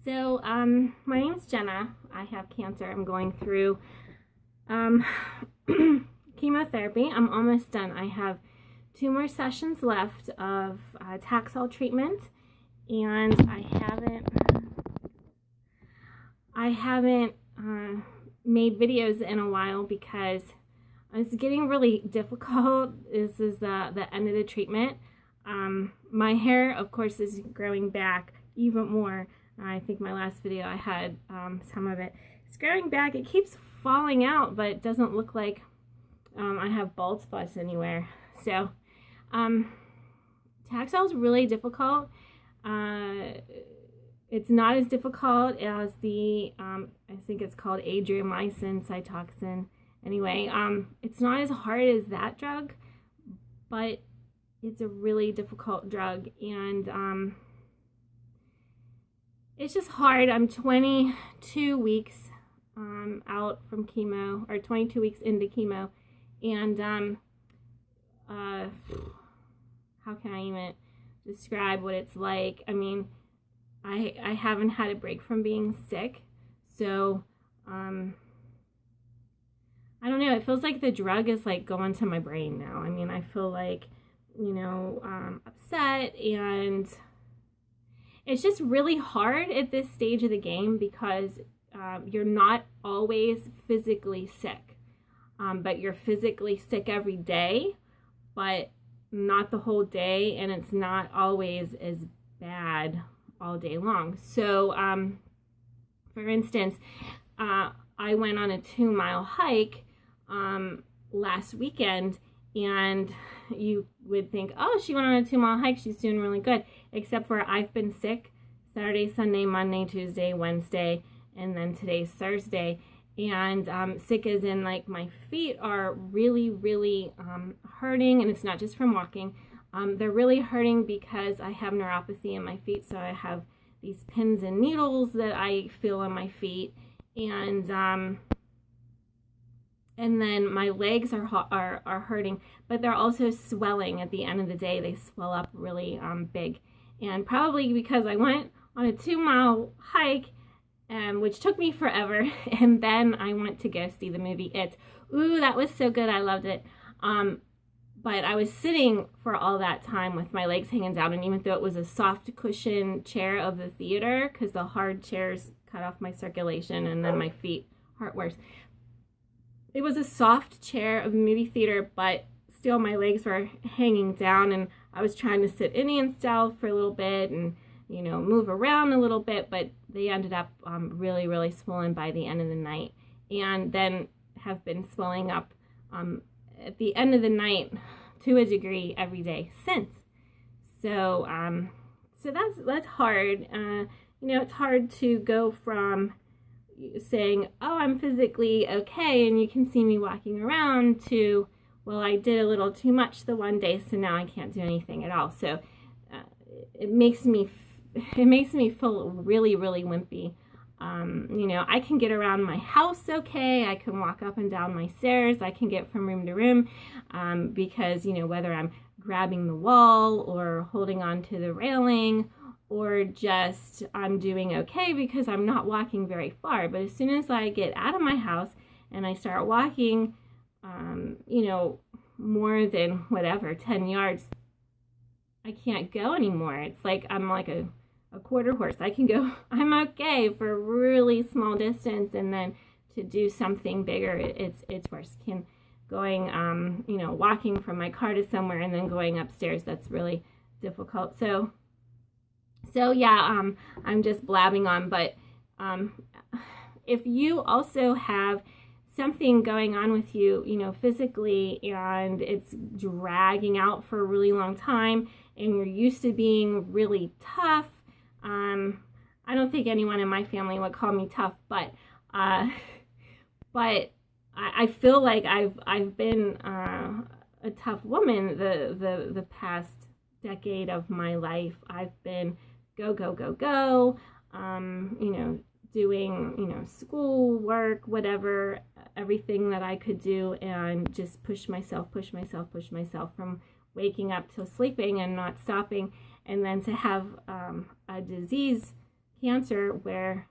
So, my name's Jenna. I have cancer. I'm going through chemotherapy. I'm almost done. I have 2 more sessions left of taxol treatment, and I haven't made videos in a while because it's getting really difficult. This is the end of the treatment. My hair, of course, is growing back even more. I think my last video I had some of it. It's growing back. It keeps falling out, but it doesn't look like I have bald spots anywhere. So taxol is really difficult. It's not as difficult as the, I think it's called adriamycin, cytoxin. Anyway, it's not as hard as that drug, but it's a really difficult drug, and it's just hard. I'm 22 weeks out from chemo, or 22 weeks into chemo, and how can I even describe what it's like? I mean, I haven't had a break from being sick, so I don't know. It feels like the drug is like going to my brain now. I mean, I feel like, upset, and it's just really hard at this stage of the game because you're not always physically sick, but you're physically sick every day, but not the whole day, and it's not always as bad all day long. So, for instance, I went on a 2-mile hike last weekend, and you would think, oh, she went on a 2-mile hike, she's doing really good, except for I've been sick Saturday, Sunday, Monday, Tuesday, Wednesday, and then today's Thursday. And sick as in, like, my feet are really, really hurting, and it's not just from walking. They're really hurting because I have neuropathy in my feet, so I have these pins and needles that I feel on my feet, and then my legs are hurting, but they're also swelling at the end of the day. They swell up really big, and probably because I went on a 2-mile hike, which took me forever, and then I went to go see the movie It. Ooh, that was so good. I loved it. But I was sitting for all that time with my legs hanging down, and even though it was a soft cushion chair of the theater, because the hard chairs cut off my circulation and then my feet hurt worse. It was a soft chair of the movie theater, but still my legs were hanging down, and I was trying to sit Indian style for a little bit and, move around a little bit, but they ended up really, really swollen by the end of the night, and then have been swelling up at the end of the night to a degree every day since. So that's hard. It's hard to go from saying, oh, I'm physically okay and you can see me walking around, to, well, I did a little too much the one day, so now I can't do anything at all. So it makes me feel really, really wimpy. I can get around my house okay. I can walk up and down my stairs. I can get from room to room because, whether I'm grabbing the wall or holding on to the railing, or just I'm doing okay because I'm not walking very far. But as soon as I get out of my house and I start walking, more than 10 yards, I can't go anymore. It's like I'm like a quarter horse. I can go, I'm okay for a really small distance, and then to do something bigger, it's worse. Going, walking from my car to somewhere and then going upstairs, that's really difficult. So yeah, I'm just blabbing on, but if you also have something going on with you, physically, and it's dragging out for a really long time, and you're used to being really tough, I don't think anyone in my family would call me tough, but I feel like I've been a tough woman the past decade of my life. I've been go, doing, school work, whatever, everything that I could do, and just push myself from waking up till sleeping and not stopping. And then to have a disease, cancer where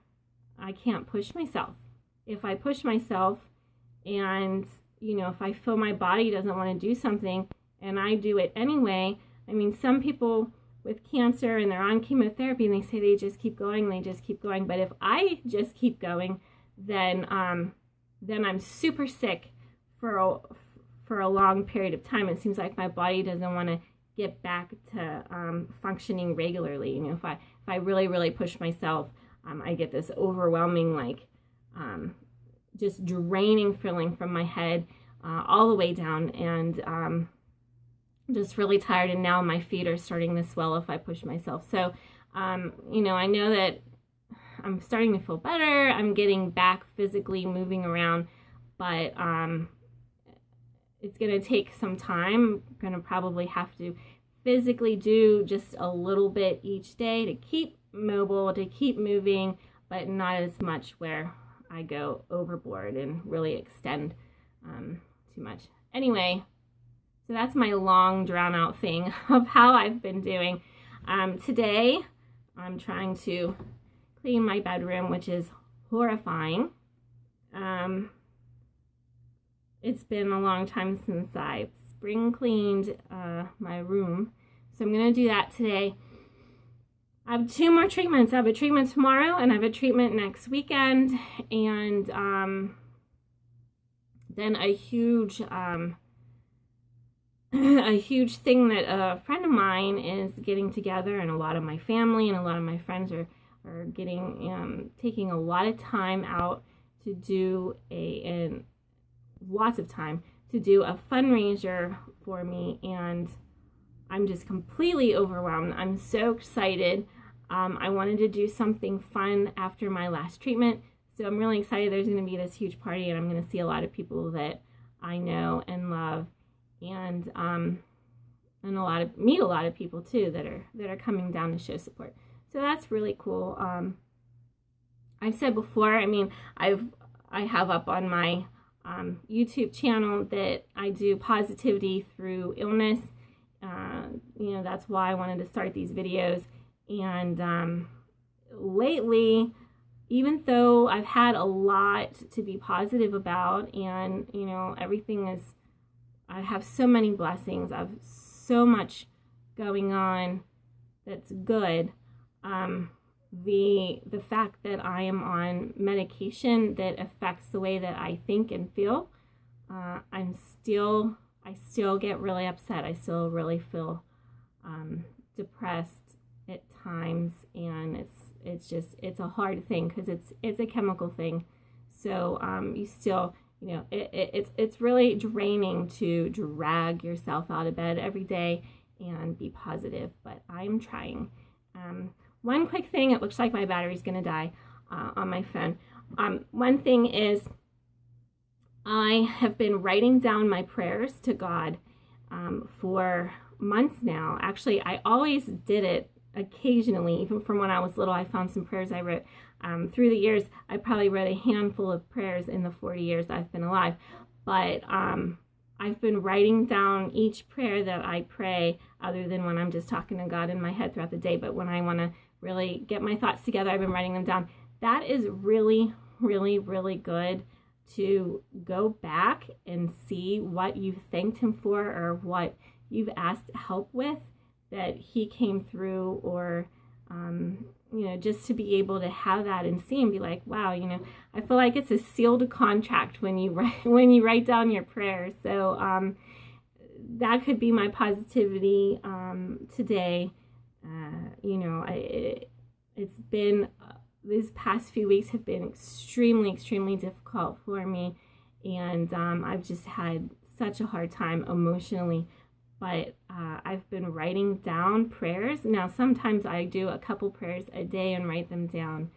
I can't push myself. If I push myself and, if I feel my body doesn't want to do something and I do it anyway, I mean, some people with cancer and they're on chemotherapy and they say they just keep going, But if I just keep going, then I'm super sick for a long period of time. It seems like my body doesn't want to get back to functioning regularly. If I really, really push myself, I get this overwhelming, just draining feeling from my head all the way down, and just really tired. And now my feet are starting to swell if I push myself. So, I know that I'm starting to feel better. I'm getting back physically moving around, but it's going to take some time. I'm going to probably have to physically do just a little bit each day to keep mobile, to keep moving, but not as much where I go overboard and really extend too much. Anyway, so that's my long drawn out thing of how I've been doing. Today, I'm trying to clean my bedroom, which is horrifying. It's been a long time since I spring cleaned my room, so I'm going to do that today. I have 2 more treatments. I have a treatment tomorrow and I have a treatment next weekend, and then a huge thing that a friend of mine is getting together, and a lot of my family and a lot of my friends are getting taking a lot of time out to do lots of time to do a fundraiser for me, and I'm just completely overwhelmed. I'm so excited. I wanted to do something fun after my last treatment, so I'm really excited. There's going to be this huge party, and I'm going to see a lot of people that I know and love, and meet a lot of people too that are coming down to show support. So that's really cool. I've said before, I have up on my YouTube channel that I do positivity through illness. That's why I wanted to start these videos. And lately, even though I've had a lot to be positive about, and I have so many blessings, I have so much going on that's good. The fact that I am on medication that affects the way that I think and feel, I still get really upset. I still really feel depressed at times, and it's a hard thing because it's a chemical thing. So you still, it's really draining to drag yourself out of bed every day and be positive, but I'm trying. One quick thing, it looks like my battery's going to die on my phone. One thing is I have been writing down my prayers to God for months now. Actually, I always did it occasionally, even from when I was little. I found some prayers I wrote. Through the years, I probably wrote a handful of prayers in the 40 years I've been alive. But I've been writing down each prayer that I pray, other than when I'm just talking to God in my head throughout the day. But when I want to really get my thoughts together, I've been writing them down. That is really, really, really good to go back and see what you've thanked Him for, or what you've asked help with, that He came through, or just to be able to have that and see and be like, wow, I feel like it's a sealed contract when you write down your prayers. So that could be my positivity today. It's been, these past few weeks have been extremely, extremely difficult for me, and I've just had such a hard time emotionally. But I've been writing down prayers. Now, sometimes I do a couple prayers a day and write them down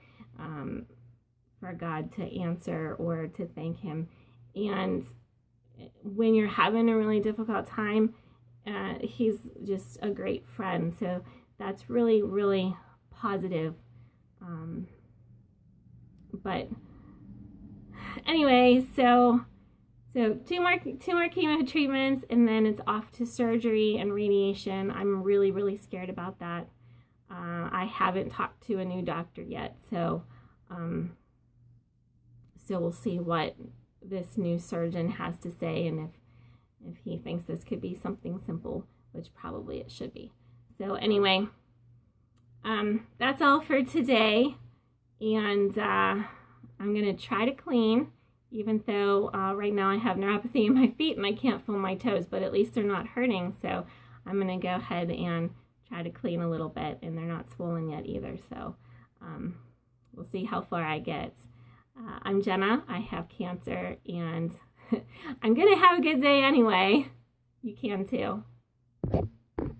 for God to answer or to thank Him. And when you're having a really difficult time, He's just a great friend. So that's really, really positive. But anyway, so two more chemo treatments, and then it's off to surgery and radiation. I'm really, really scared about that. I haven't talked to a new doctor yet, so we'll see what this new surgeon has to say, and if he thinks this could be something simple, which probably it should be. So anyway, that's all for today, and I'm gonna try to clean, even though right now I have neuropathy in my feet and I can't feel my toes, but at least they're not hurting. So I'm gonna go ahead and try to clean a little bit, and they're not swollen yet either. So we'll see how far I get. I'm Jenna. I have cancer, and I'm gonna have a good day anyway. You can too.